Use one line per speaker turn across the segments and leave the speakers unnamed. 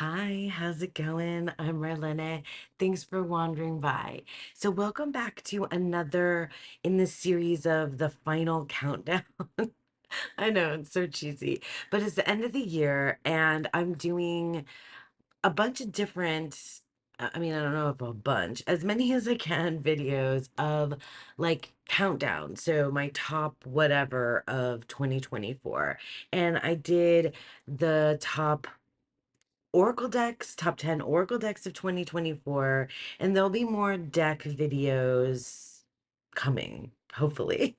Hi, how's it going? I'm Marlene. Thanks for wandering by. So, welcome back to another in the series of the final countdown. I know it's so cheesy, but it's the end of the year, and I'm doing a bunch of different, I mean, I don't know if a bunch, as many as I can videos of like countdown. So, my top whatever of 2024. And I did the top 10 Oracle decks of 2024, and there'll be more deck videos coming, hopefully.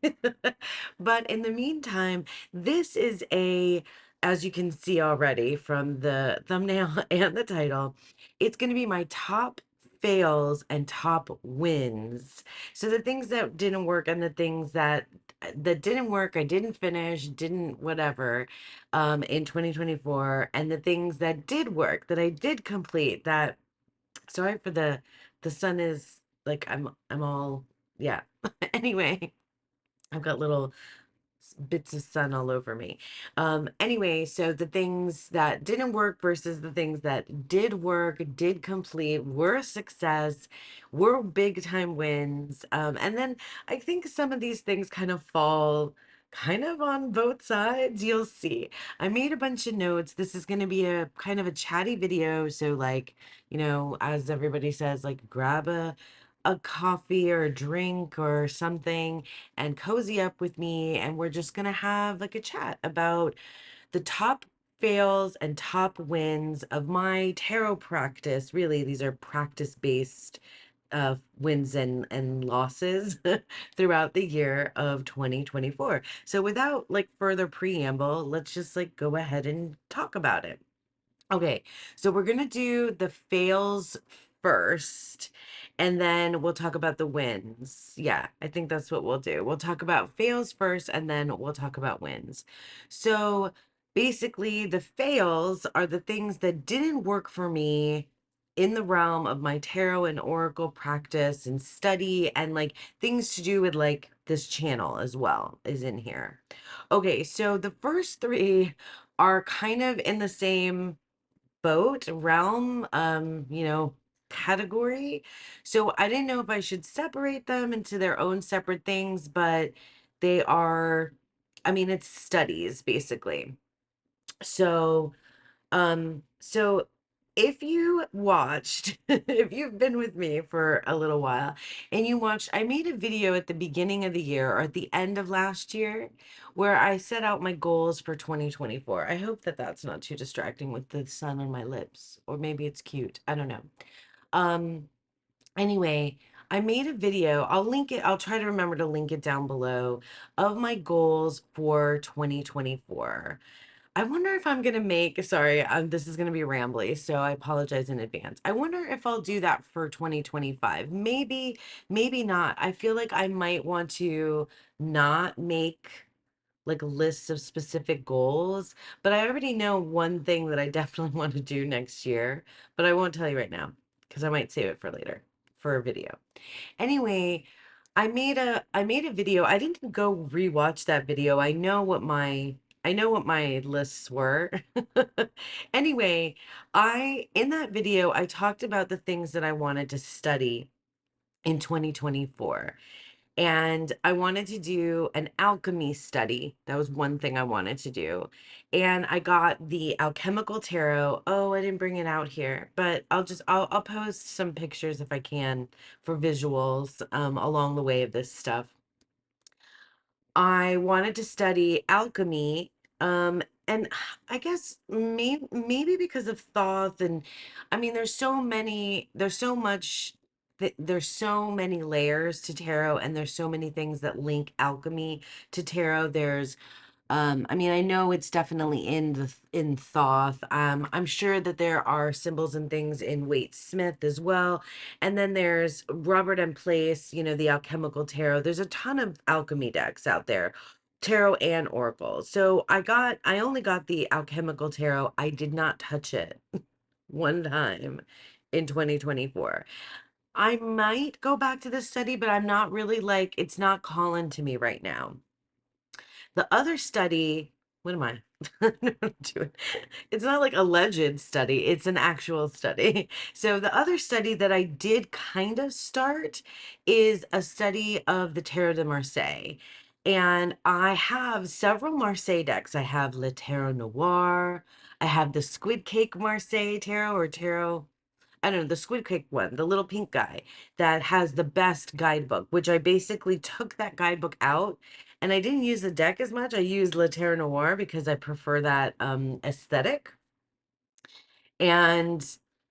But in the meantime, this is as you can see already from the thumbnail and the title, it's going to be my top fails and top wins. So the things that didn't work and the things that didn't work, I didn't finish, didn't whatever, in 2024, and the things that did work, that I did complete, that sorry for the sun is like I'm all yeah. Anyway, I've got little bits of sun all over me. Anyway, so the things that didn't work versus the things that did work, did complete, were a success, were big time wins. And then I think some of these things kind of fall kind of on both sides. You'll see. I made a bunch of notes. This is going to be a kind of a chatty video. So like, as everybody says, like grab a coffee or a drink or something and cozy up with me, and we're just gonna have like a chat about the top fails and top wins of my tarot practice. Really, these are practice based wins and losses throughout the year of 2024. So without like further preamble, let's just like go ahead and talk about it. Okay, so we're gonna do the fails first, and then we'll talk about the wins. Yeah, I think that's what we'll do. We'll talk about fails first, and then we'll talk about wins. So basically, the fails are the things that didn't work for me in the realm of my tarot and oracle practice and study, and like things to do with like this channel as well is in here. Okay, so the first three are kind of in the same boat realm, category. So I didn't know if I should separate them into their own separate things, but they are, I mean, it's studies basically. So so if you watched, if you've been with me for a little while and you watched, I made a video at the beginning of the year or at the end of last year where I set out my goals for 2024. I hope that that's not too distracting with the sun on my lips, or maybe it's cute. I don't know. Um, anyway, I made a video. I'll link it. I'll try to remember to link it down below of my goals for 2024. I wonder if I'm gonna make, sorry, this is gonna be rambly, so I apologize in advance. I wonder if I'll do that for 2025. Maybe, maybe not. I feel like I might want to not make like lists of specific goals, but I already know one thing that I definitely want to do next year, but I won't tell you right now because I might save it for later for a video. Anyway, I made a video. I didn't go rewatch that video. I know what my lists were. Anyway, I in that video I talked about the things that I wanted to study in 2024. And I wanted to do an alchemy study. That was one thing I wanted to do. And I got the alchemical tarot. Oh, I didn't bring it out here, but I'll post some pictures if I can for visuals along the way of this stuff. I wanted to study alchemy, and I guess maybe because of Thoth, and I mean, there's so many layers to tarot, and there's so many things that link alchemy to tarot. I mean, I know it's definitely in Thoth. I'm sure that there are symbols and things in Waite Smith as well. And then there's Robert M. Place, the alchemical tarot. There's a ton of alchemy decks out there, tarot and oracle. So I only got the alchemical tarot. I did not touch it one time in 2024. I might go back to this study, but I'm not really like, it's not calling to me right now. The other study, what am I? It's not like a alleged study, it's an actual study. So the other study that I did kind of start is a study of the Tarot de Marseille. And I have several Marseille decks. I have Le Tarot Noir, I have the Squid Cake Marseille Tarot or Tarot. I don't know, the Squid Cake one, the little pink guy that has the best guidebook, which I basically took that guidebook out and I didn't use the deck as much. I used Le Terre Noir because I prefer that aesthetic. And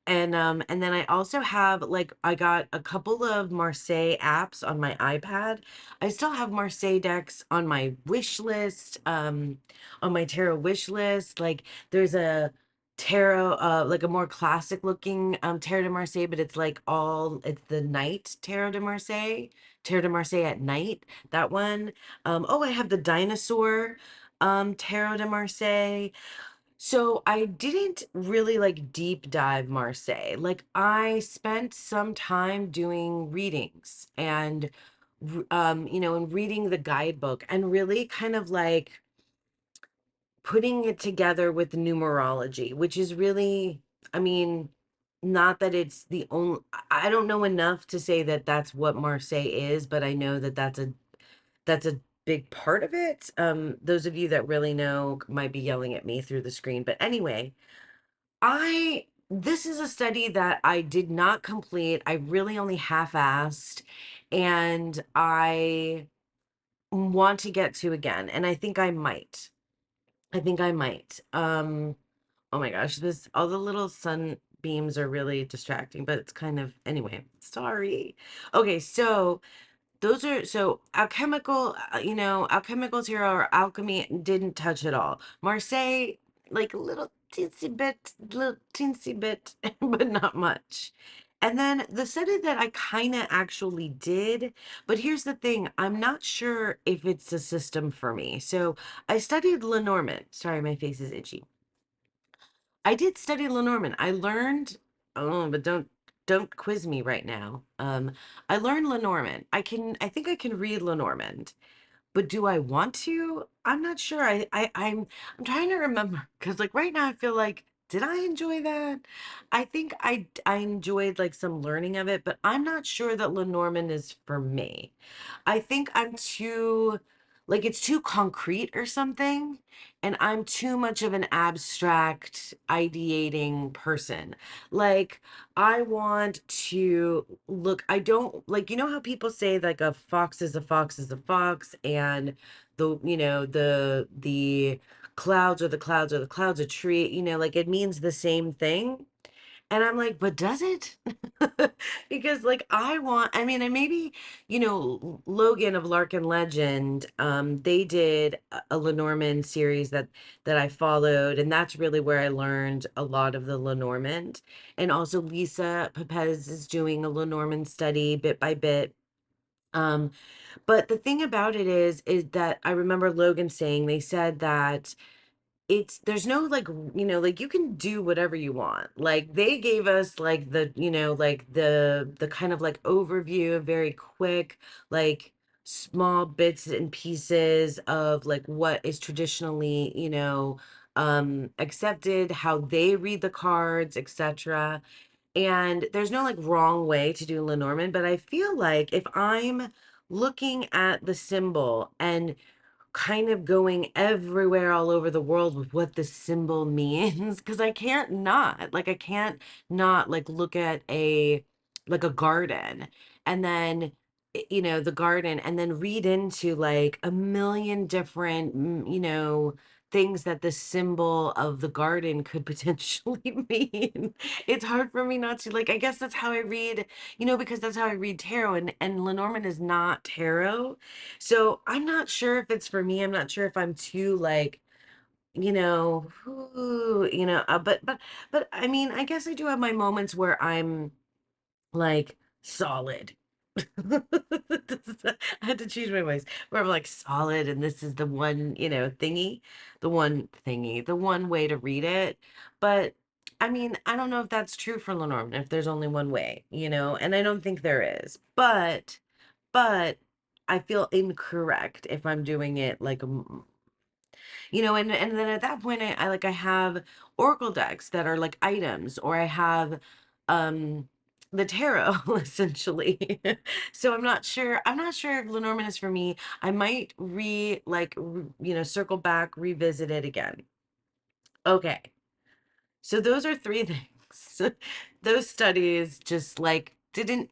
and then I also have like I got a couple of Marseille apps on my iPad. I still have Marseille decks on my wish list, on my tarot wish list. Like there's a tarot like a more classic looking tarot de Marseille, but it's like all it's the night tarot de Marseille, tarot de Marseille at night. That one. Oh, I have the dinosaur tarot de Marseille. So I didn't really like deep dive Marseille. Like I spent some time doing readings and and reading the guidebook and really kind of like putting it together with numerology, which is really, I mean, not that it's the only, I don't know enough to say that that's what Marseille is, but I know that that's a big part of it. Those of you that really know might be yelling at me through the screen. But anyway, I this is a study that I did not complete. I really only half-assed, and I want to get to again, and I think I might. I think I might. Oh my gosh, this all the little sunbeams are really distracting, but it's kind of anyway, sorry. Okay, so those are so alchemical, alchemical tarot or alchemy didn't touch at all. Marseille, like a little teensy bit, but not much. And then the study that I kind of actually did, but here's the thing, I'm not sure if it's a system for me. So I studied Lenormand. Sorry, my face is itchy. I did study Lenormand. I learned, oh, but don't quiz me right now. I learned Lenormand. I think I can read Lenormand, but do I want to? I'm not sure. I'm trying to remember because like right now I feel like did I enjoy that? I think I enjoyed like some learning of it, but I'm not sure that Lenormand is for me. I think I'm too like it's too concrete or something, and I'm too much of an abstract ideating person. Like I want to look, I don't like, you know how people say like a fox is a fox is a fox, and the clouds are the clouds are the clouds a tree, like it means the same thing. And I'm like, but does it? Because like I mean, and maybe, Logan of Larkin Legend, they did a Lenormand series that I followed, and that's really where I learned a lot of the Lenormand. And also Lisa Pepez is doing a Lenormand study bit by bit. Um, but the thing about it is that I remember Logan saying they said that there's no like like you can do whatever you want. Like they gave us like the kind of like overview, very quick, like small bits and pieces of like what is traditionally accepted, how they read the cards, etc. And there's no like wrong way to do Lenormand, but I feel like if I'm looking at the symbol and kind of going everywhere all over the world with what the symbol means because I can't not like look at a like a garden and then the garden and then read into like a million different things that the symbol of the garden could potentially mean. It's hard for me not to like, I guess that's how I read, because that's how I read tarot, and Lenormand is not tarot. So I'm not sure if it's for me. I'm not sure if I'm too like, but I mean, I guess I do have my moments where I'm like solid. I had to change my voice where I'm like solid, and this is the one, the one way to read it. But I mean, I don't know if that's true for Lenormand, if there's only one way, and I don't think there is. But I feel incorrect if I'm doing it like And then at that point I have oracle decks that are like items, or I have um the tarot essentially. So I'm not sure if Lenormand is for me. I might circle back, revisit it again. Okay, so those are three things. Those studies just like didn't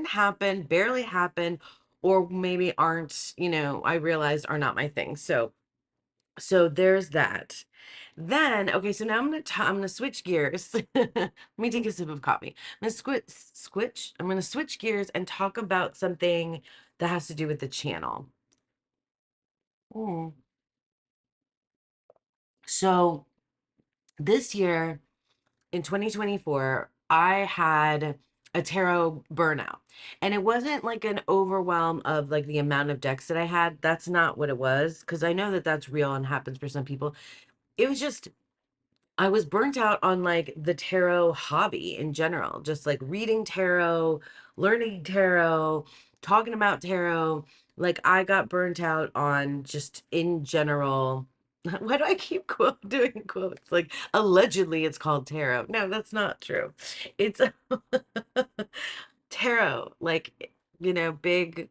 happen, barely happen, or maybe aren't, I realized are not my thing. So there's that. Then, okay, so now I'm gonna switch gears. Let me take a sip of coffee. I'm gonna switch gears and talk about something that has to do with the channel. Mm. So this year in 2024, I had a tarot burnout. And it wasn't like an overwhelm of like the amount of decks that I had. That's not what it was, because I know that that's real and happens for some people. It was just I was burnt out on like the tarot hobby in general, just like reading tarot, learning tarot, talking about tarot. Like I got burnt out on just in general. Why do I keep doing quotes? Like allegedly it's called tarot. No, that's not true. It's tarot, like, big,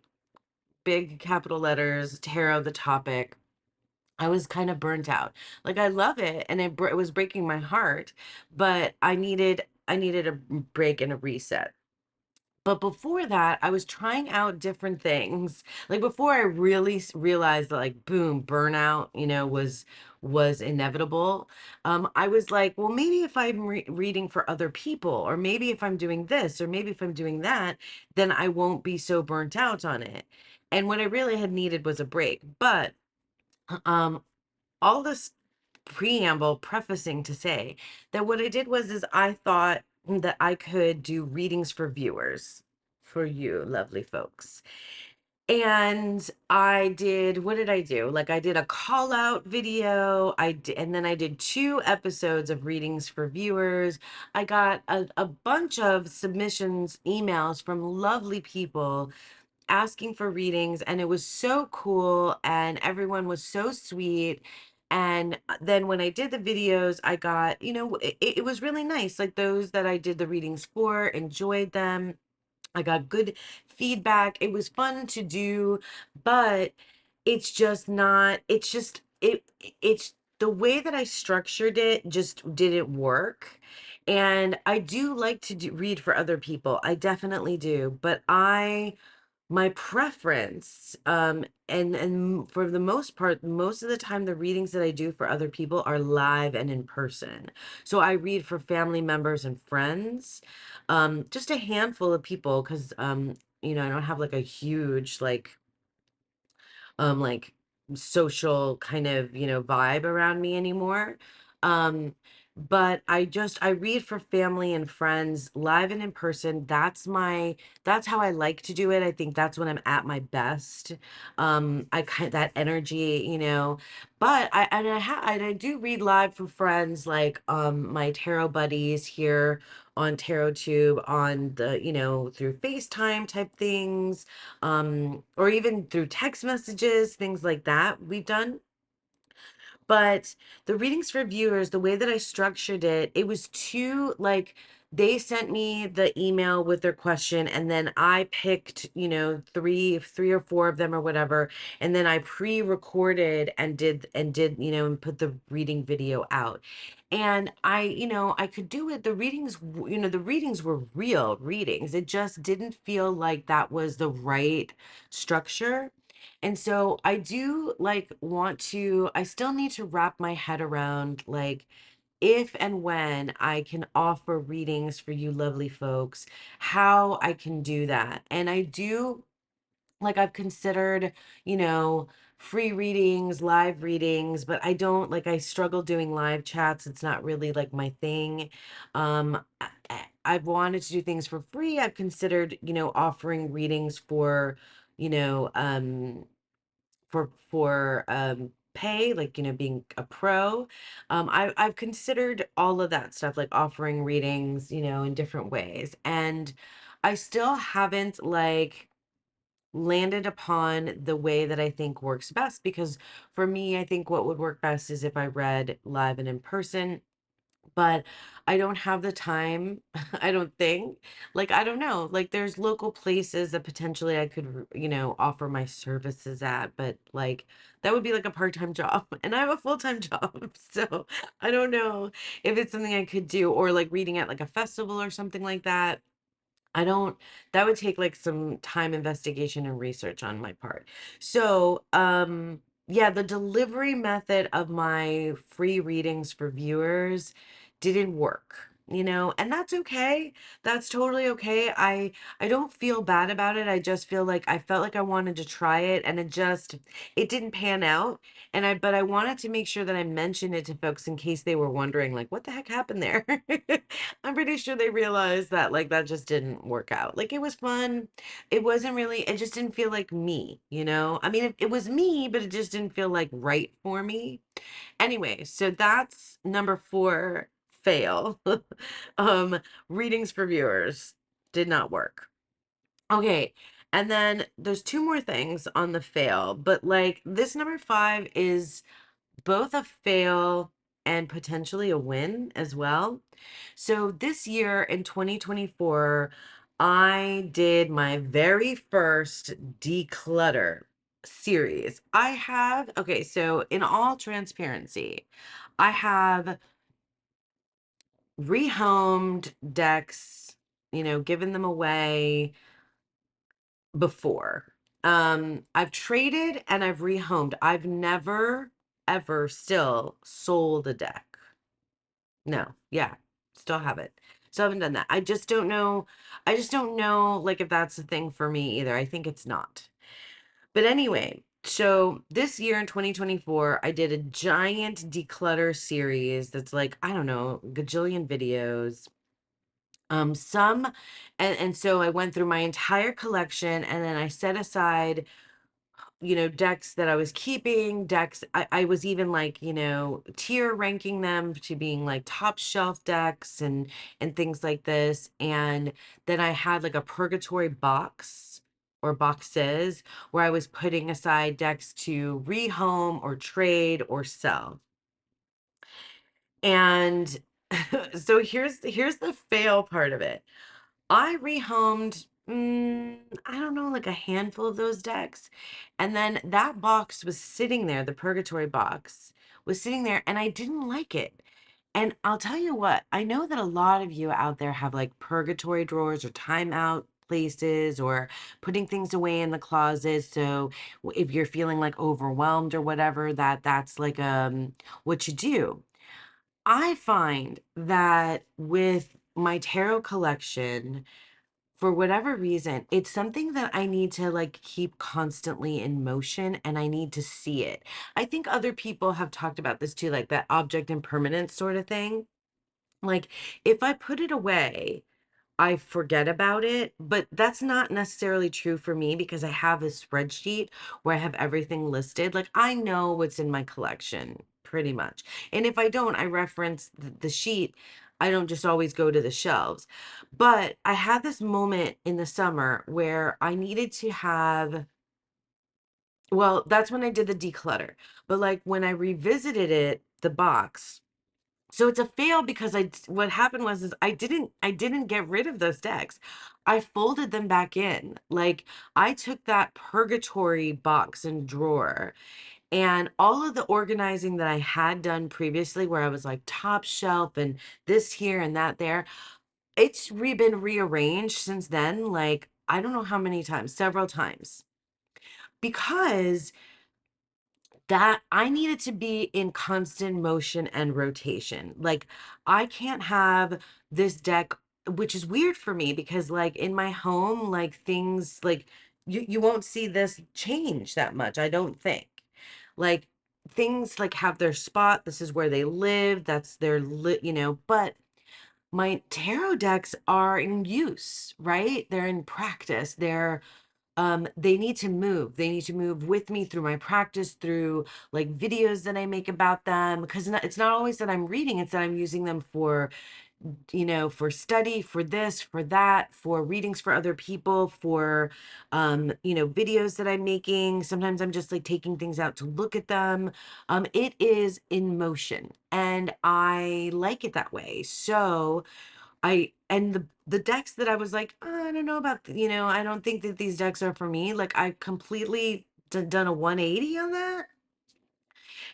big capital letters, tarot, the topic. I was kind of burnt out. Like I love it, and it was breaking my heart, but I needed a break and a reset. But before that, I was trying out different things. Like before I really realized that like boom, burnout, was inevitable. I was like, well, maybe if I'm reading for other people, or maybe if I'm doing this, or maybe if I'm doing that, then I won't be so burnt out on it. And what I really had needed was a break. But um all this preamble prefacing to say that what I did was is I thought that I could do readings for viewers, for you lovely folks. And I did, what did I do? Like I did a call out video. And then I did 2 episodes of readings for viewers. I got a bunch of submissions, emails from lovely people asking for readings, and it was so cool, and everyone was so sweet. And then when I did the videos, I got, it was really nice. Like those that I did the readings for enjoyed them. I got good feedback. It was fun to do, but it's just not, it's the way that I structured it just didn't work. And I do like to read for other people. I definitely do, but my preference, and for the most part, most of the time the readings that I do for other people are live and in person. So I read for family members and friends, just a handful of people, because I don't have like a huge like social kind of, vibe around me anymore. Um, but I read for family and friends live and in person. That's how I like to do it. I think that's when I'm at my best. I kind that energy, but I do read live for friends, like my tarot buddies here on tarot tube, on the, through FaceTime type things, or even through text messages, things like that we've done. But the readings for viewers, the way that I structured it, it was too like they sent me the email with their question, and then I picked, three or four of them or whatever, and then I pre-recorded and did, and put the reading video out. And I could do it. The readings were real readings. It just didn't feel like that was the right structure. And so I do like I still need to wrap my head around like if and when I can offer readings for you lovely folks, how I can do that. And I do like I've considered, you know, free readings, live readings, but I struggle doing live chats. It's not really like my thing. I've wanted to do things for free. I've considered, offering readings for, you know, pay, like, being a pro. I've considered all of that stuff, like offering readings, in different ways. And I still haven't like landed upon the way that I think works best, because for me, I think what would work best is if I read live and in person, but I don't have the time, I don't think. Like, I don't know. Like, there's local places that potentially I could, offer my services at, but like that would be like a part-time job, and I have a full-time job. So I don't know if it's something I could do, or like reading at like a festival or something like that. I don't That would take like some time investigation and research on my part. So, yeah, the delivery method of my free readings for viewers didn't work, and that's okay. That's totally okay. I don't feel bad about it. I just feel like I felt like I wanted to try it, and it didn't pan out. But I wanted to make sure that I mentioned it to folks in case they were wondering, like, what the heck happened there? I'm pretty sure they realized that, like, that just didn't work out. Like, it was fun. It just didn't feel like me, you know? I mean, it was me, but it just didn't feel like right for me. Anyway, so that's number 4 fail. Um, Readings for viewers did not work. Okay. And then there's 2 more things on the fail, but like this number 5 is both a fail and potentially a win as well. So this year in 2024, I did my very first declutter series. Okay, so in all transparency, I have rehomed decks, given them away before. I've traded and I've rehomed. I've never ever still sold a deck. No, yeah, still haven't. Still haven't done that. I just don't know like if that's a thing for me either. I think it's not. But anyway, so this year in 2024, I did a giant declutter series that's like, I don't know, gajillion videos. Some and so I went through my entire collection, and then I set aside, decks that I was keeping, decks. I was even like, tier ranking them to being like top shelf decks and things like this. And then I had like a purgatory box or boxes where I was putting aside decks to rehome or trade or sell. And so here's the fail part of it. I rehomed, I don't know, like a handful of those decks. And then that box was sitting there, the Purgatory box was sitting there, and I didn't like it. And I'll tell you what, I know that a lot of you out there have like purgatory drawers or timeout places or putting things away in the closet. So if you're feeling like overwhelmed or whatever, that's like what you do. I find that with my tarot collection, for whatever reason, it's something that I need to like keep constantly in motion, and I need to see it. I think other people have talked about this too, like that object impermanence sort of thing. Like if I put it away, I forget about it, but that's not necessarily true for me because I have a spreadsheet where I have everything listed. Like I know what's in my collection pretty much. And if I don't, I reference the sheet. I don't just always go to the shelves. But I had this moment in the summer where I needed to have, well, that's when I did the declutter. But like when I revisited it, the box, so it's a fail because what happened was is I didn't get rid of those decks. I folded them back in. Like I took that purgatory box and drawer and all of the organizing that I had done previously where I was like top shelf and this here and that there, it's been rearranged since then, like I don't know how many times, several times. Because that I needed to be in constant motion and rotation. Like I can't have this deck, which is weird for me because like in my home, like things like you won't see this change that much, I don't think. Like things like have their spot, this is where they live, that's their but my tarot decks are in use, right? They're in practice. They need to move. They need to move with me through my practice, through like videos that I make about them. Because it's not always that I'm reading, it's that I'm using them for for study, for this, for that, for readings for other people, for, videos that I'm making. Sometimes I'm just like taking things out to look at them. It is in motion and I like it that way. So and the decks that I was like, "Oh, I don't know about, I don't think that these decks are for me." Like I completely done a 180 on that,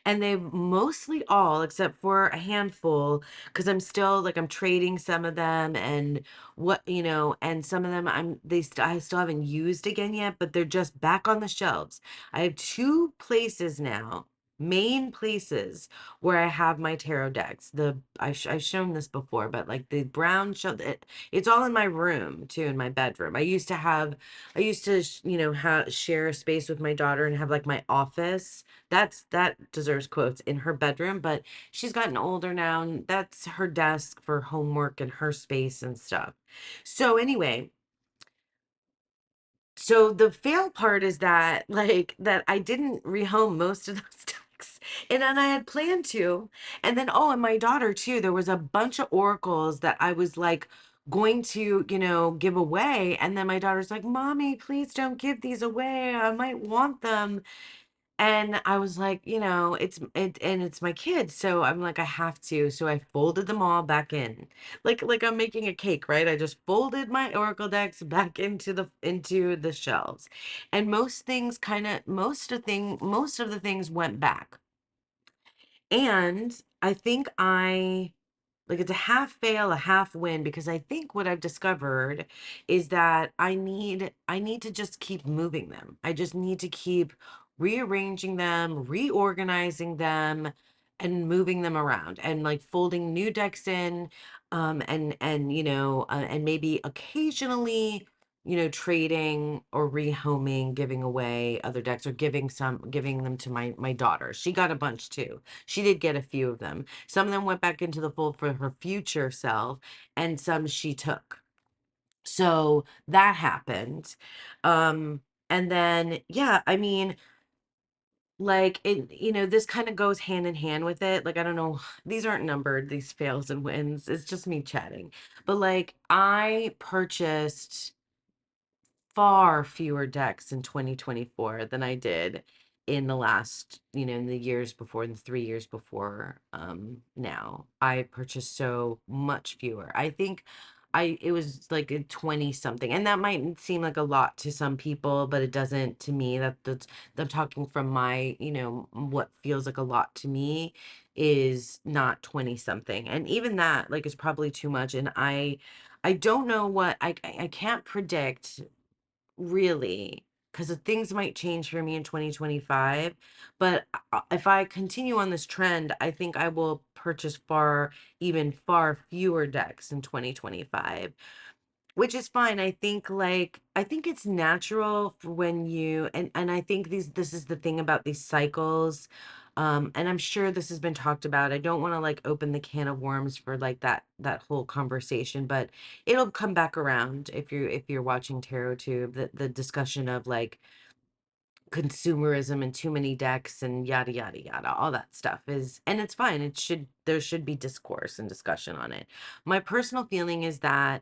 and they've mostly all, except for a handful, because I'm still like I'm trading some of them, and and some of them I still haven't used again yet, but they're just back on the shelves. I have two places now, main places where I have my tarot decks. I've shown this before, but like the brown it's all in my room too, in my bedroom. I used to share a space with my daughter and have like my office. That deserves quotes, in her bedroom, but she's gotten older now, and that's her desk for homework and her space and stuff. So anyway, so the fail part is that that I didn't rehome most of those decks. And then I had planned to. And then and my daughter too, there was a bunch of oracles that I was like going to, give away. And then my daughter's like, "Mommy, please don't give these away. I might want them." And I was like, it's my kids, so I'm like, I have to. So I folded them all back in. Like I'm making a cake, right? I just folded my Oracle decks back into the shelves. And most of the things went back. And I think it's a half fail, a half win, because I think what I've discovered is that I need to just keep moving them. I just need to keep rearranging them, reorganizing them, and moving them around, and like folding new decks in, and maybe occasionally, trading or rehoming, giving away other decks, or giving them to my daughter. She got a bunch too. She did get a few of them. Some of them went back into the fold for her future self, and some she took. So that happened. Um, and then, yeah, I mean, this kind of goes hand in hand with it. Like, I don't know, these aren't numbered, these fails and wins. It's just me chatting. But like, I purchased far fewer decks in 2024 than I did in the last, in the years before, in the 3 years before. Now I purchased so much fewer. I think it was like a 20 something, and that might seem like a lot to some people, but it doesn't to me. That's I'm talking from my, what feels like a lot to me is not 20 something, and even that like is probably too much. And I don't know what I can't predict really, because things might change for me in 2025. But if I continue on this trend, I think I will purchase even far fewer decks in 2025, which is fine. I think it's natural for when and I think this is the thing about these cycles. And I'm sure this has been talked about. I don't want to like open the can of worms for like that whole conversation, but it'll come back around if you're watching Tarot Tube, the discussion of like consumerism and too many decks and yada yada yada. All that stuff and it's fine. There should be discourse and discussion on it. My personal feeling is that,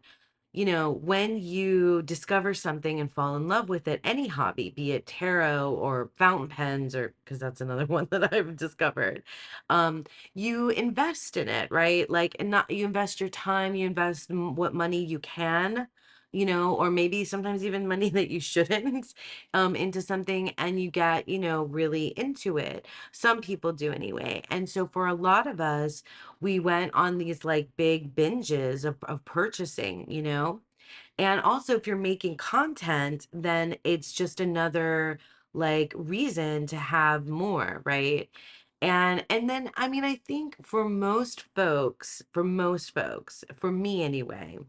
when you discover something and fall in love with it, any hobby, be it tarot or fountain pens, or because that's another one that I've discovered, um, you invest in it, right? Like, and not you invest your time, you invest what money you can, or maybe sometimes even money that you shouldn't, into something, and you get, really into it. Some people do anyway. And so for a lot of us, we went on these like big binges of purchasing, and also if you're making content, then it's just another like reason to have more, right? And then I mean, I think for most folks, for me anyway,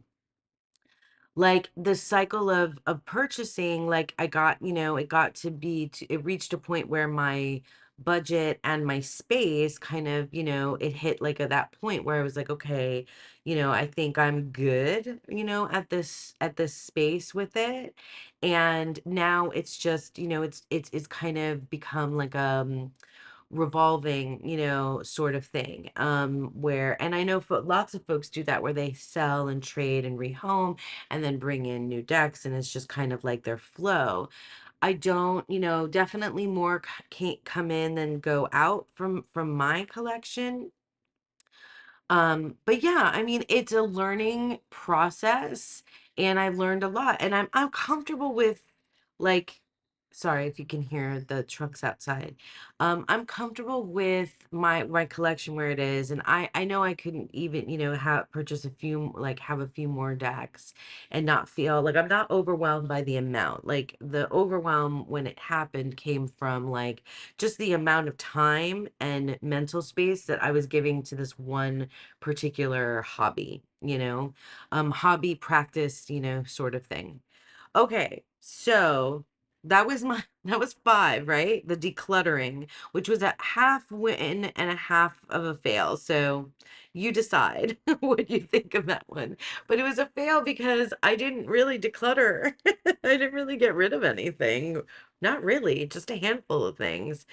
like the cycle of purchasing, like I got, it reached a point where my budget and my space kind of, it hit like at that point where I was like, okay, I think I'm good, at this space with it. And now it's just, it's kind of become like revolving, sort of thing. Where, and I know lots of folks do that where they sell and trade and rehome and then bring in new decks, and it's just kind of like their flow. I don't, definitely more can't come in than go out from my collection. But yeah, I mean, it's a learning process, and I've learned a lot, and I'm comfortable with, like, sorry if you can hear the trucks outside. I'm comfortable with my collection where it is, and I know I couldn't even, have purchase a few, like have a few more decks and not feel like I'm not overwhelmed by the amount. Like the overwhelm when it happened came from like just the amount of time and mental space that I was giving to this one particular hobby, hobby practice, sort of thing. Okay, so that was my that was five, right? The decluttering, which was a half win and a half of a fail. So you decide what you think of that one. But it was a fail because I didn't really declutter. I didn't really get rid of anything. Not really, just a handful of things.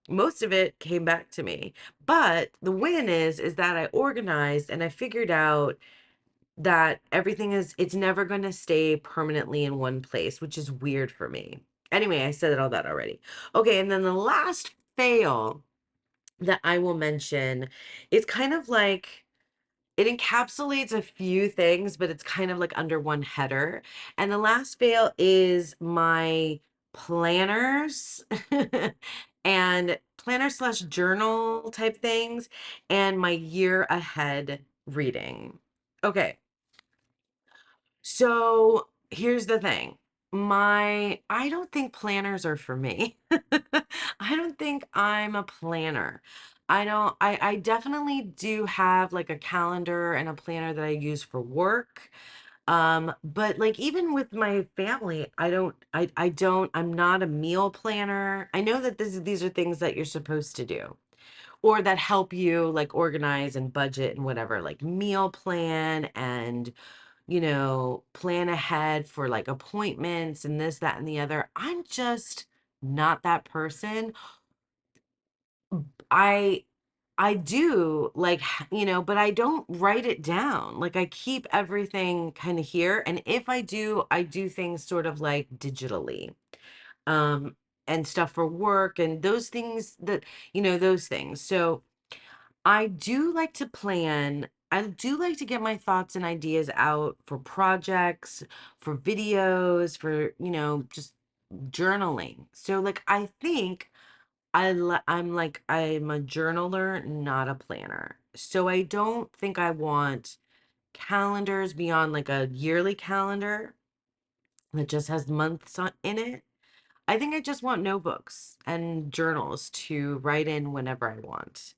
Most of it came back to me. But the win is that I organized and I figured out that it's never going to stay permanently in one place, which is weird for me. Anyway, I said all that already. Okay, and then the last fail that I will mention is kind of like it encapsulates a few things, but it's kind of like under one header. And the last fail is my planners and planner slash journal type things and my year ahead reading. Okay, so here's the thing. I don't think planners are for me. I don't think I'm a planner. I definitely do have like a calendar and a planner that I use for work. But like even with my family, I'm not a meal planner. I know that these are things that you're supposed to do or that help you like organize and budget and whatever, like meal plan and plan ahead for like appointments and this, that, and the other. I'm just not that person. I I do like, but I don't write it down. Like I keep everything kind of here. And if I do things sort of like digitally. Um, and stuff for work and those things those things. So I do like to plan. I do like to get my thoughts and ideas out for projects, for videos, for, just journaling. So like I think I'm a journaler, not a planner. So I don't think I want calendars beyond like a yearly calendar that just has months in it. I think I just want notebooks and journals to write in whenever I want.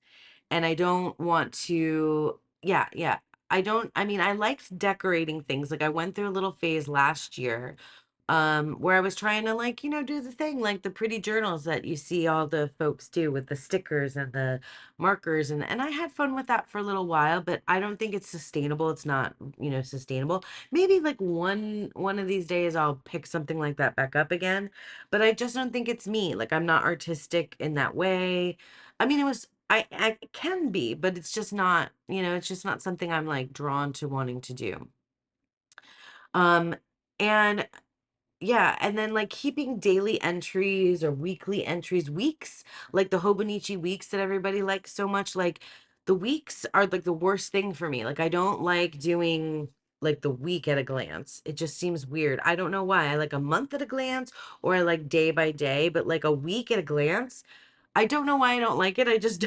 And I don't want to, yeah, yeah. I mean, I liked decorating things. Like I went through a little phase last year, where I was trying to like, do the thing, like the pretty journals that you see all the folks do with the stickers and the markers. And I had fun with that for a little while, but I don't think it's sustainable. It's not, sustainable. Maybe like one of these days I'll pick something like that back up again, but I just don't think it's me. Like I'm not artistic in that way. I mean, I can be, but it's just not, it's just not something I'm like drawn to wanting to do. Um, and yeah, and then like keeping daily entries or weekly entries, weeks, like the Hobonichi weeks that everybody likes so much, like the weeks are like the worst thing for me. Like I don't like doing like the week at a glance. It just seems weird. I don't know why. I like a month at a glance or I like day by day, but like a week at a glance, I don't know why I don't like it. I just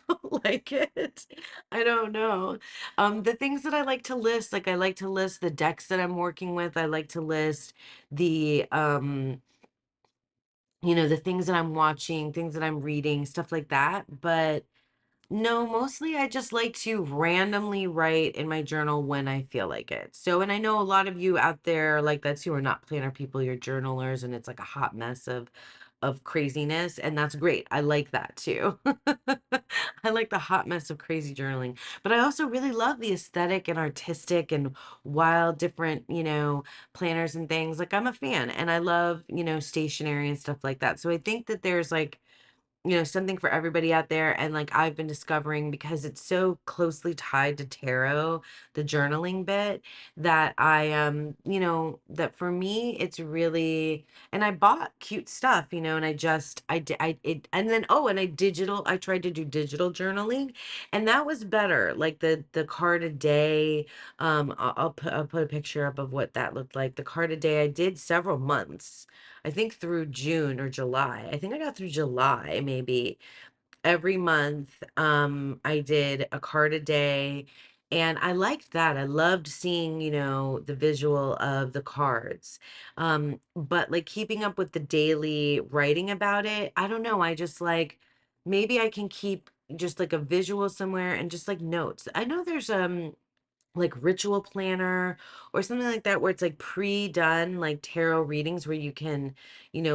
don't like it. I don't know. The things that I like to list, like I like to list the decks that I'm working with. I like to list the the things that I'm watching, things that I'm reading, stuff like that. But no, mostly I just like to randomly write in my journal when I feel like it. So, and I know a lot of you out there like that's who are not planner people, you're journalers, and it's like a hot mess of craziness, and that's great. I like that too. I like the hot mess of crazy journaling, but I also really love the aesthetic and artistic and wild different, planners and things. Like I'm a fan and I love, stationery and stuff like that. So I think that there's like something for everybody out there. And like I've been discovering, because it's so closely tied to tarot, the journaling bit, that that for me, it's really, and I bought cute stuff, and I did, and then, oh, and I tried to do digital journaling, and that was better. Like the card a day, I'll put a picture up of what that looked like. The card a day, I did several months. I think through June or July. I think I got through July, maybe. Every month, I did a card a day, and I liked that. I loved seeing, the visual of the cards. But like keeping up with the daily writing about it, I don't know. I just like, maybe I can keep just like a visual somewhere and just like notes. I know there's like ritual planner or something like that, where it's like pre-done like tarot readings, where you can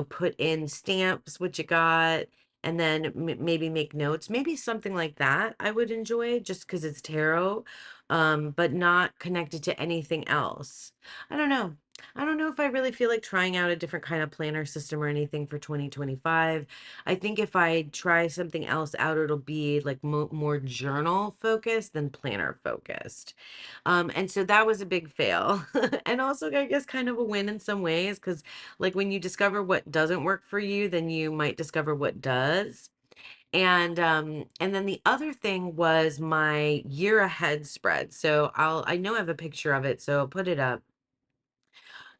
put in stamps what you got, and then maybe make notes, maybe something like that I would enjoy, just because it's tarot, but not connected to anything else. I don't know if I really feel like trying out a different kind of planner system or anything for 2025. I think if I try something else out, it'll be like more journal focused than planner focused. And so that was a big fail. And also, I guess, kind of a win in some ways, because like when you discover what doesn't work for you, then you might discover what does. And then the other thing was my year ahead spread. So I know I have a picture of it, so I'll put it up.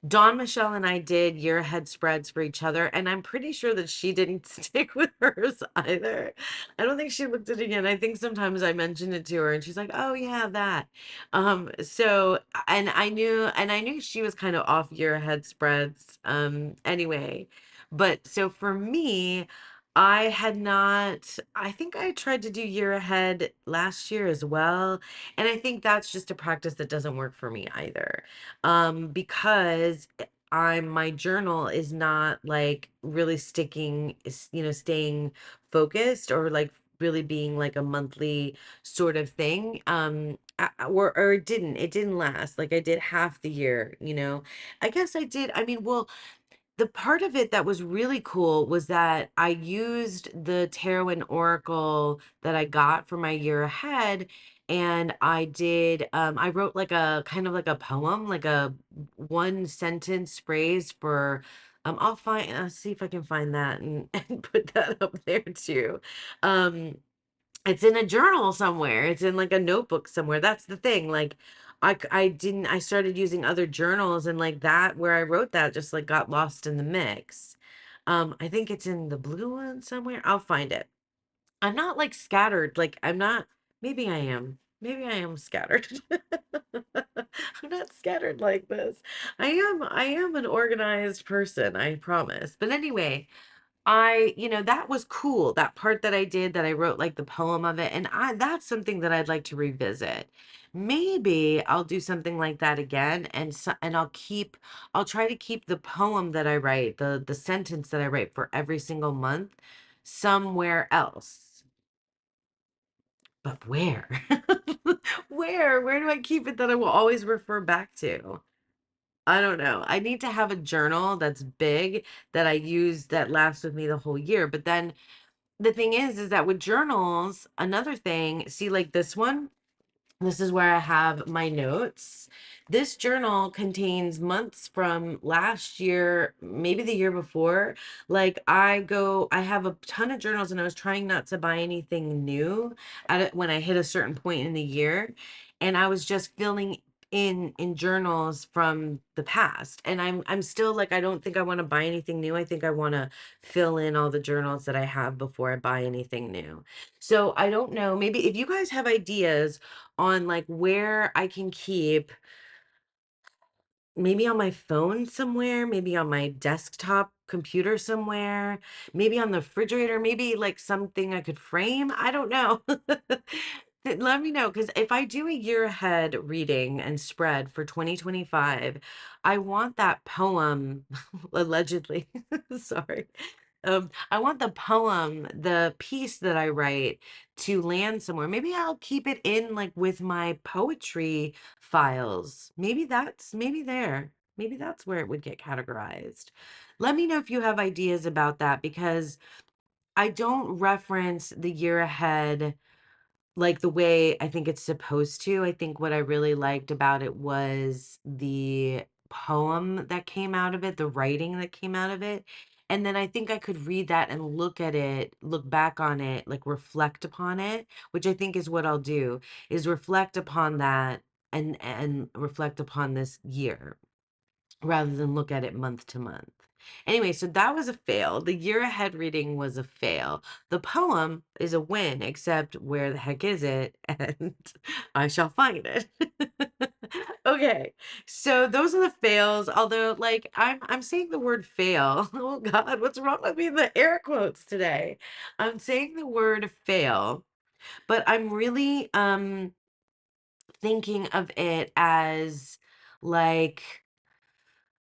Dawn Michelle and I did year ahead spreads for each other, and I'm pretty sure that she didn't stick with hers either. I don't think she looked at it again. I think sometimes I mentioned it to her and she's like, "Oh yeah, that." So and I knew she was kind of off year ahead spreads anyway. But so for me, I had not, I think I tried to do year ahead last year as well, and I think that's just a practice that doesn't work for me either, because my journal is not like really staying focused, or like really being like a monthly sort of thing. Or it didn't last. Like I did half the year. I guess I did. I mean, well, the part of it that was really cool was that I used the tarot and oracle that I got for my year ahead, and I wrote like a kind of like a poem, like a one sentence phrase for I'll see if I can find that and, and put that up there too. Um it's in a journal somewhere. It's in like a notebook somewhere. That's the thing. Like I didn't I started using other journals, and like that where I wrote that just like got lost in the mix. I think it's in the blue one somewhere. I'll find it. I'm not like scattered. Like I'm not, maybe I am. Maybe I am scattered. I'm not scattered like this. I am an organized person, I promise. But anyway, that was cool. That part that I did, that I wrote like the poem of it. And that's something that I'd like to revisit. Maybe I'll do something like that again. And I'll try to keep the poem that I write, the sentence that I write for every single month somewhere else. But where? Where do I keep it that I will always refer back to? I don't know. I need to have a journal that's big, that I use, that lasts with me the whole year. But then the thing is that with journals, another thing, see, like this one, this is where I have my notes. This journal contains months from last year, maybe the year before. Like I have a ton of journals, and I was trying not to buy anything new when I hit a certain point in the year. And I was just filling in journals from the past. And I'm still like, I don't think I want to buy anything new. I think I want to fill in all the journals that I have before I buy anything new. So I don't know. Maybe if you guys have ideas on like where I can keep, maybe on my phone somewhere, maybe on my desktop computer somewhere, maybe on the refrigerator, maybe like something I could frame. I don't know. Let me know, because if I do a year ahead reading and spread for 2025, I want that poem, allegedly, sorry. I want the poem, the piece that I write, to land somewhere. Maybe I'll keep it in like with my poetry files. Maybe that's where it would get categorized. Let me know if you have ideas about that, because I don't reference the year ahead like the way I think it's supposed to. I think what I really liked about it was the poem that came out of it, the writing that came out of it. And then I think I could read that and look at it, look back on it, like reflect upon it, which I think is what I'll do, is reflect upon that and reflect upon this year rather than look at it month to month. Anyway, so that was a fail. The year ahead reading was a fail. The poem is a win, except where the heck is it? And I shall find it. Okay, so those are the fails. Although, like, I'm saying the word fail. Oh God, what's wrong with me? The air quotes today. I'm saying the word fail, but I'm really thinking of it as like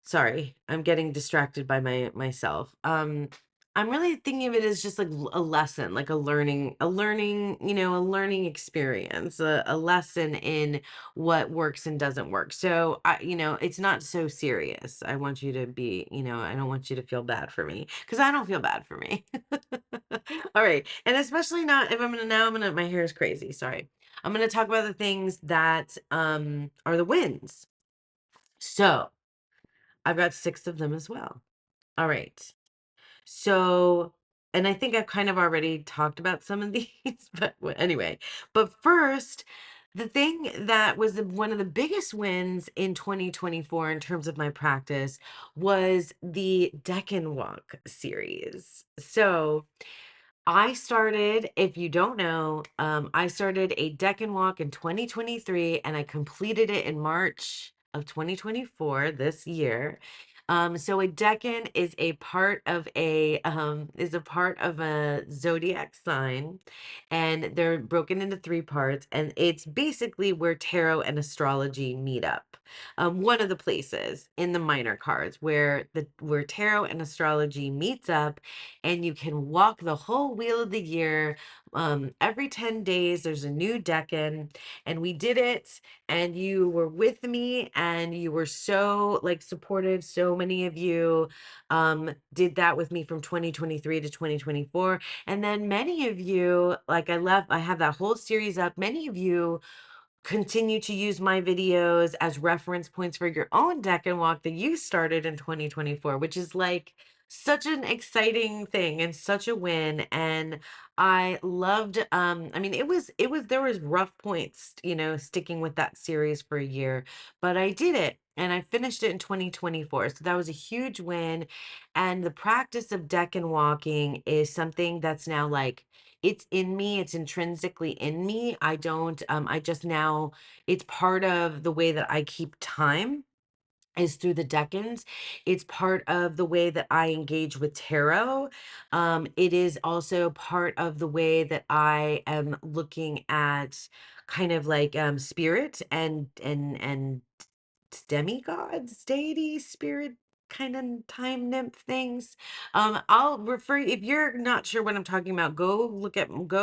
sorry, I'm getting distracted by myself. I'm really thinking of it as just like a lesson, like a learning experience, a lesson in what works and doesn't work. So it's not so serious. I want you to be, I don't want you to feel bad for me because I don't feel bad for me. All right. And especially not if my hair is crazy. Sorry. I'm gonna talk about the things that are the wins. So I've got 6 of them as well. All right. So, and I think I've kind of already talked about some of these, but anyway. But first, the thing that was one of the biggest wins in 2024 in terms of my practice was the Decan Walk series. So, I started, if you don't know, I started a Decan Walk in 2023 and I completed it in March of 2024 this year. So a decan is a part of a zodiac sign, and they're broken into 3 parts, and it's basically where tarot and astrology meet up. One of the places in the minor cards where tarot and astrology meets up, and you can walk the whole wheel of the year. Every 10 days, there's a new decan, and we did it, and you were with me, and you were so like supportive. So many of you did that with me from 2023 to 2024. And then many of you, like I have that whole series up. Many of you continue to use my videos as reference points for your own deck and walk that you started in 2024, which is like such an exciting thing and such a win. And I loved I mean it was there was rough points, sticking with that series for a year, but I did it and I finished it in 2024. So that was a huge win. And the practice of deck and walking is something that's now like it's in me, it's intrinsically in me. I don't I just now it's part of the way that I keep time is through the decans. It's part of the way that I engage with tarot. It is also part of the way that I am looking at kind of like spirit and demigods, deities, spirit kind of time nymph things. I'll refer if you're not sure what I'm talking about, go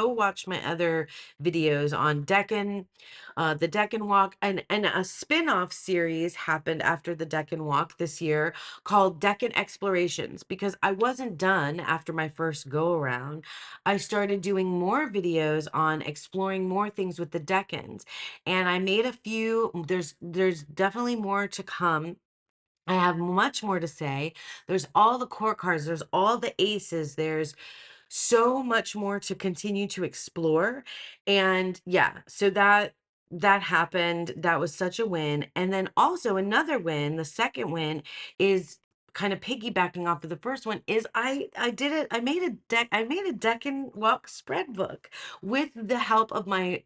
watch my other videos on Decan, the Decan Walk, and a spin-off series happened after the Decan Walk this year called Decan Explorations because I wasn't done after my first go around. I started doing more videos on exploring more things with the Decans, and I made a few. There's definitely more to come. I have much more to say. There's all the court cards, there's all the aces, there's so much more to continue to explore. And yeah, so that happened. That was such a win. And then also another win, the second win is kind of piggybacking off of the first one is I did it. I made a deck and walk spread book with the help of my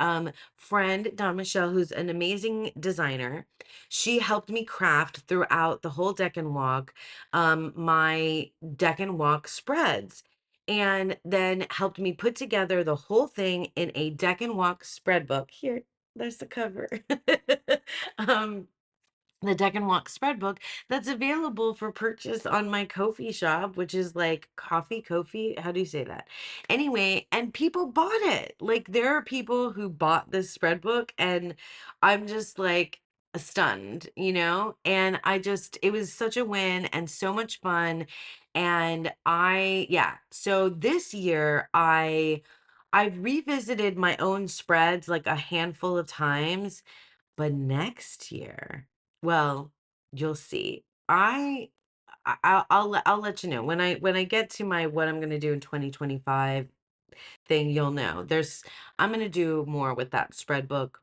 friend Don Michelle, who's an amazing designer. She helped me craft throughout the whole deck and walk my deck and walk spreads, and then helped me put together the whole thing in a deck and walk spread book. Here, there's the cover. um, the Deck and Walk spread book that's available for purchase on my Ko-fi shop, which is like coffee, Ko-fi. How do you say that? Anyway, and people bought it. Like there are people who bought this spread book, and I'm just like, stunned, and it was such a win and so much fun. And yeah, so this year I've revisited my own spreads like a handful of times, but next year, well, you'll see. I'll let you know when I get to my what I'm going to do in 2025 thing, you'll know. I'm going to do more with that spread book.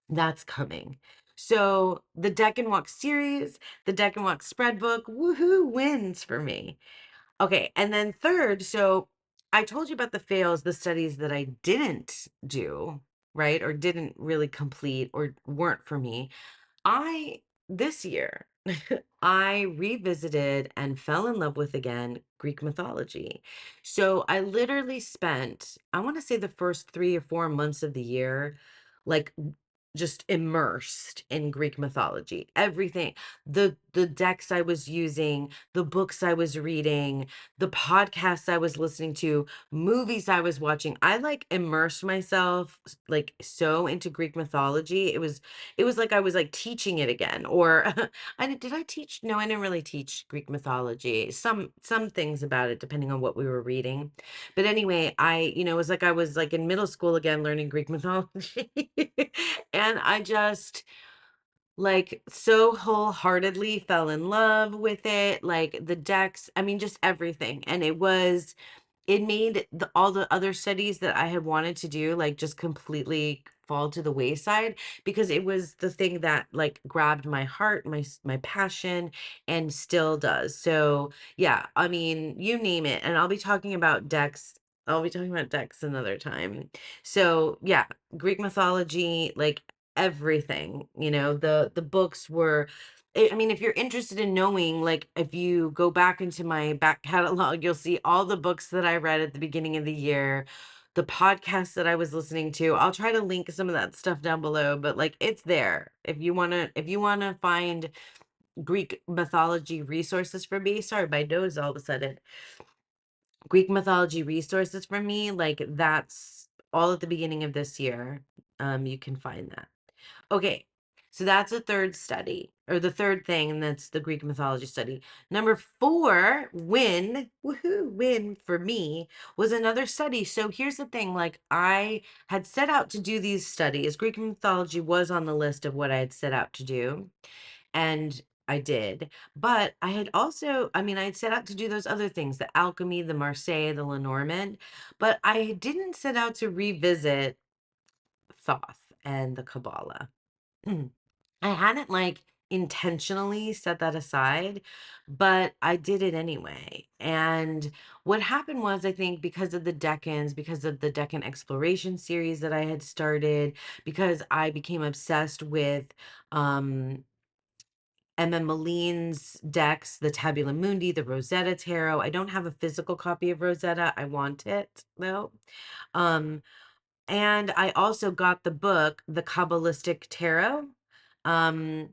That's coming. So the Decan Walk series, the Decan Walk spread book, woohoo, wins for me. Okay, and then third, so I told you about the fails, the studies that I didn't do, right? Or didn't really complete or weren't for me. I this year I revisited and fell in love with again Greek mythology. So I literally spent, I want to say the first 3 or 4 months of the year, like just immersed in Greek mythology. Everything, the decks I was using, the books I was reading, the podcasts I was listening to, movies I was watching. I like immersed myself like so into Greek mythology. It was like I was like teaching it again. Or did I teach? No, I didn't really teach Greek mythology. Some things about it depending on what we were reading. But anyway, it was like I was like in middle school again learning Greek mythology. And I just like so wholeheartedly fell in love with it, like the decks, I mean just everything. And it made all the other studies that I had wanted to do like just completely fall to the wayside, because it was the thing that like grabbed my heart, my passion, and still does. So yeah, I mean, you name it, and I'll be talking about decks another time. So yeah, Greek mythology, like everything, the books were, I mean, if you're interested in knowing, like, if you go back into my back catalog, you'll see all the books that I read at the beginning of the year, the podcasts that I was listening to. I'll try to link some of that stuff down below, but like it's there. If you want to find Greek mythology resources for me, sorry, my nose all of a sudden. Greek mythology resources for me, like that's all at the beginning of this year. You can find that. Okay, so that's the third study, or the third thing, and that's the Greek mythology study. Number four, win for me, was another study. So here's the thing, like I had set out to do these studies. Greek mythology was on the list of what I had set out to do, and I did. But I had also, I mean, I had set out to do those other things, the alchemy, the Marseille, the Lenormand, but I didn't set out to revisit Thoth and the Kabbalah. I hadn't like intentionally set that aside, but I did it anyway. And what happened was, I think, because of the Decans, because of the Decan exploration series that I had started, because I became obsessed with um MM Moline's decks, the Tabula Mundi, the Rosetta Tarot. I don't have a physical copy of Rosetta. I want it though. Um, and I also got the book, The Kabbalistic Tarot. Um,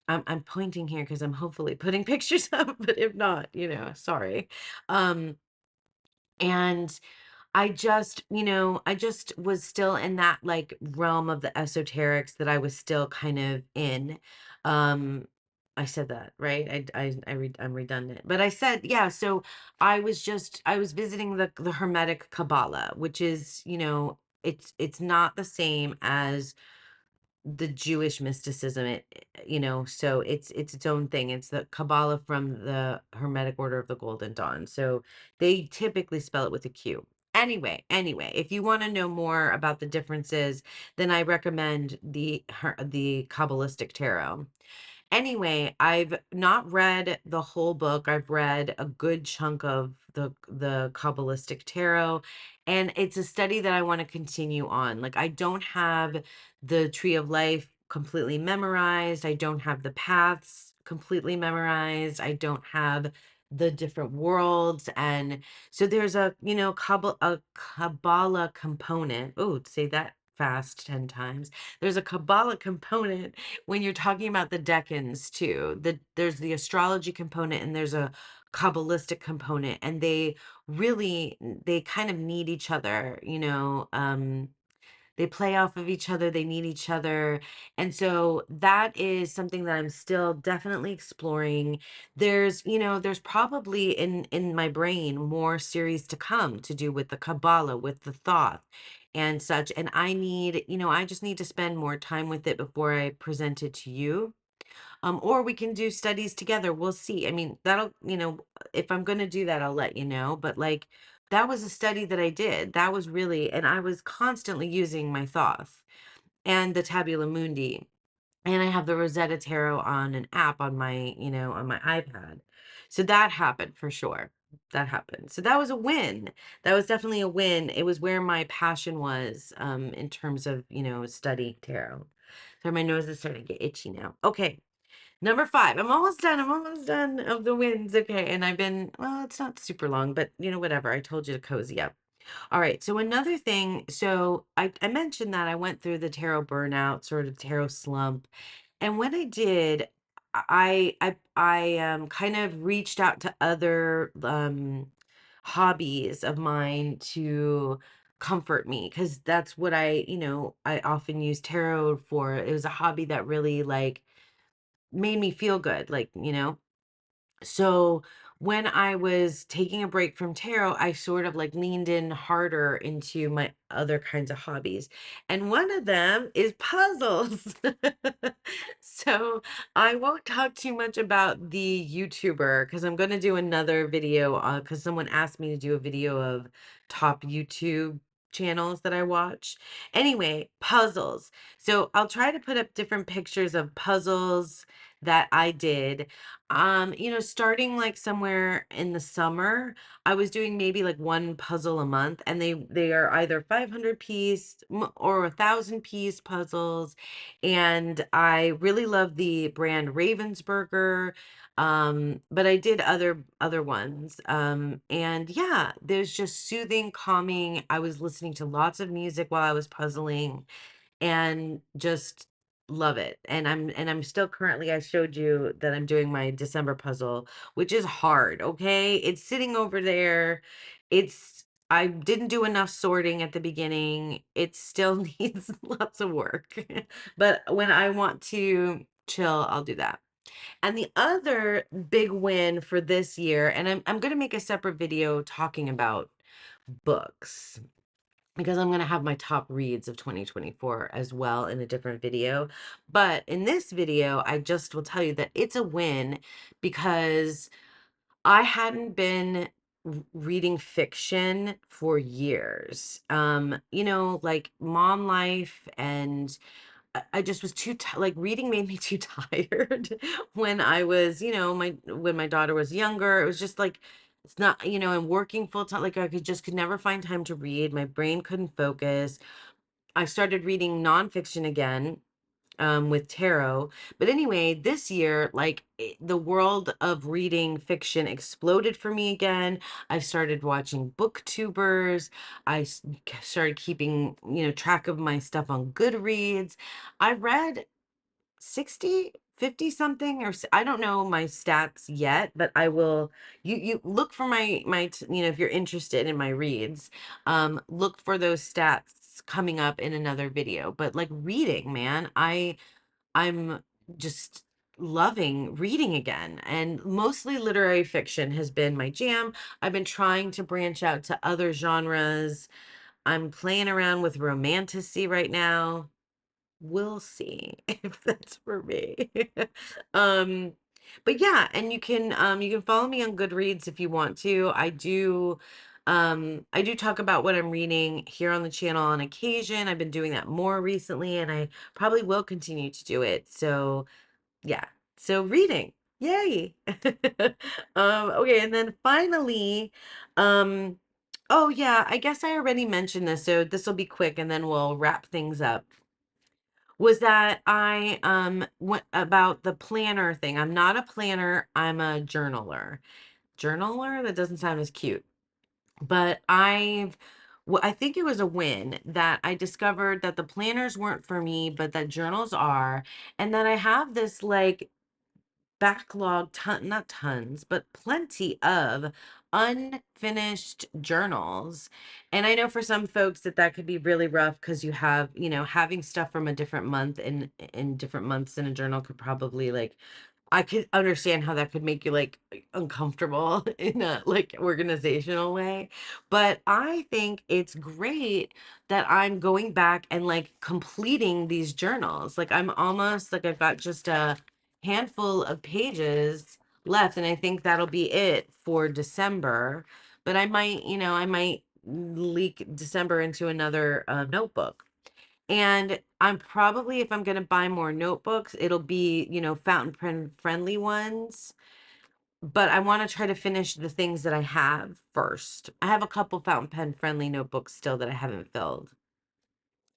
I'm pointing here because I'm hopefully putting pictures up, but if not, sorry. Um, and I just was still in that like realm of the esoterics that I was still kind of in. Um, I said that, right? I'm redundant, but I said, yeah. So I was visiting the Hermetic Kabbalah, which is, it's not the same as the Jewish mysticism. So it's its own thing. It's the Kabbalah from the Hermetic Order of the Golden Dawn. So they typically spell it with a Q. Anyway, if you want to know more about the differences, then I recommend the Kabbalistic Tarot. Anyway, I've not read the whole book. I've read a good chunk of the Kabbalistic Tarot, and it's a study that I want to continue on. Like I don't have the Tree of Life completely memorized. I don't have the paths completely memorized. I don't have the different worlds, and so there's a Kabbalah component. Oh, say that fast 10 times. There's a Kabbalah component when you're talking about the decans too. There's the astrology component and there's a Kabbalistic component, and they kind of need each other. they play off of each other, they need each other. And so that is something that I'm still definitely exploring. There's probably in my brain more series to come to do with the Kabbalah, with the Thoth and such. And I just need to spend more time with it before I present it to you. Or we can do studies together. We'll see. I mean, if I'm going to do that, I'll let you know. But like, that was a study that I did. That was really, and I was constantly using my Thoth and the Tabula Mundi. And I have the Rosetta Tarot on an app on my iPad. So that happened for sure. That happened. So that was a win. That was definitely a win. It was where my passion was, in terms of, studying tarot. So my nose is starting to get itchy now. Okay. Number 5. I'm almost done. I'm almost done of the wins. Okay. And well, it's not super long, but whatever. I told you to cozy up. All right. So another thing, so I mentioned that I went through the tarot burnout, sort of tarot slump. And when I did, I kind of reached out to other hobbies of mine to comfort me, because that's what I often use tarot for. It was a hobby that really like made me feel good, so when I was taking a break from tarot, I sort of like leaned in harder into my other kinds of hobbies. And one of them is puzzles. So I won't talk too much about the YouTuber, because I'm going to do another video, because someone asked me to do a video of top YouTube channels that I watch. Anyway, puzzles. So I'll try to put up different pictures of puzzles that I did. Starting like somewhere in the summer, I was doing maybe like one puzzle a month, and they are either 500 piece or 1,000 piece puzzles. And I really love the brand Ravensburger. But I did other ones. And yeah, there's just soothing, calming. I was listening to lots of music while I was puzzling, and just love it. And I'm still currently, I showed you that I'm doing my December puzzle, which is hard, okay? It's sitting over there. I didn't do enough sorting at the beginning. It still needs lots of work. But when I want to chill, I'll do that. And the other big win for this year, and I'm going to make a separate video talking about books, because I'm going to have my top reads of 2024 as well in a different video. But in this video, I just will tell you that it's a win, because I hadn't been reading fiction for years. Like mom life, and I just was like reading made me too tired when I was, when my daughter was younger. It was just like, it's not, and working full time, like I could never find time to read. My brain couldn't focus. I started reading nonfiction again, with tarot. But anyway, this year, like the world of reading fiction exploded for me again. I started watching booktubers. Started keeping, track of my stuff on Goodreads. I read 60, 50 something, I don't know my stats yet, but I will. You look for if you're interested in my reads, look for those stats coming up in another video. But like reading, man, I'm just loving reading again, and mostly literary fiction has been my jam. I've been trying to branch out to other genres. I'm playing around with romantasy right now. We'll see if that's for me. um but yeah, and you can follow me on Goodreads if you want to. I do talk about what I'm reading here on the channel on occasion. I've been doing that more recently, and I probably will continue to do it. So yeah. So reading. Yay. Okay, and then finally, um oh yeah, I guess I already mentioned this, so this will be quick and then we'll wrap things up. Was that I went about the planner thing. I'm not a planner, I'm a journaler. Journaler? That doesn't sound as cute. But I think it was a win that I discovered that the planners weren't for me, but that journals are, and that I have this like backlog, not tons, but plenty of unfinished journals. And I know for some folks that that could be really rough because you have, having stuff from a different month in different months in a journal could probably like I could understand how that could make you like uncomfortable in a like organizational way. But I think it's great that I'm going back and like completing these journals. Like I'm almost like I've got just a handful of pages left, and I think that'll be it for December. But I might leak December into another notebook. And I'm probably, if I'm going to buy more notebooks, it'll be, fountain pen friendly ones. But I want to try to finish the things that I have first. I have a couple fountain pen friendly notebooks still that I haven't filled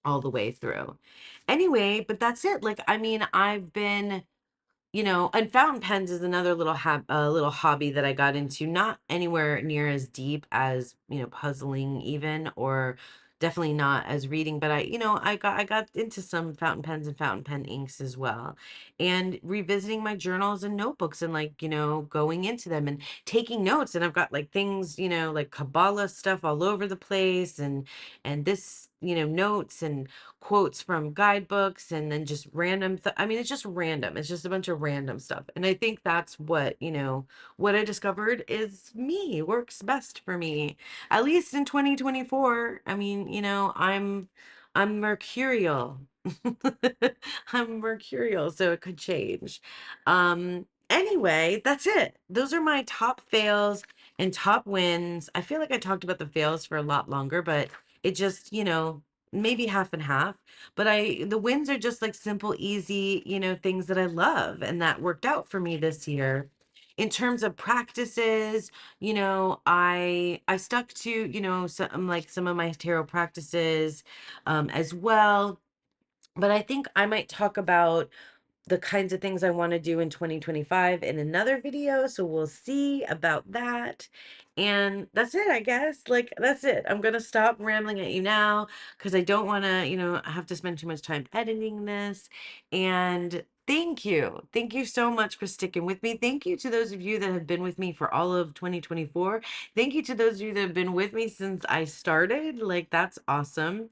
all the way through. Anyway, but that's it. Like, I mean, I've been and fountain pens is another little hobby that I got into, not anywhere near as deep as, puzzling even, or definitely not as reading, but I got into some fountain pens and fountain pen inks as well. And revisiting my journals and notebooks and like, going into them and taking notes. And I've got like things, like Kabbalah stuff all over the place and this, notes and quotes from guidebooks and then just random I mean it's just random, it's just a bunch of random stuff, and I think that's what what I discovered is me works best for me, at least in 2024. I mean, I'm mercurial. I'm mercurial, so it could change. Anyway, that's it. Those are my top fails and top wins. I feel like I talked about the fails for a lot longer, but it just, maybe half and half. But the wins are just like simple, easy, things that I love and that worked out for me this year. In terms of practices, I stuck to, some like some of my tarot practices as well. But I think I might talk about the kinds of things I want to do in 2025 in another video. So we'll see about that. And that's it, I guess. Like, that's it. I'm going to stop rambling at you now because I don't want to, have to spend too much time editing this. And thank you. Thank you so much for sticking with me. Thank you to those of you that have been with me for all of 2024. Thank you to those of you that have been with me since I started. Like, that's awesome.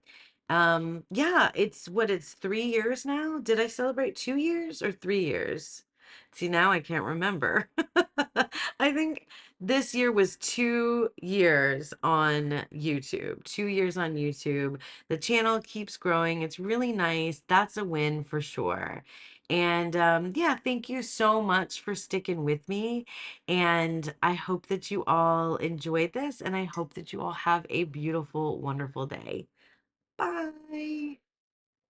Yeah, it's 3 years now. Did I celebrate 2 years or 3 years? See, now I can't remember. I think this year was 2 years on YouTube. 2 years on YouTube. The channel keeps growing. It's really nice. That's a win for sure. And yeah, thank you so much for sticking with me. And I hope that you all enjoyed this, and I hope that you all have a beautiful, wonderful day. Bye.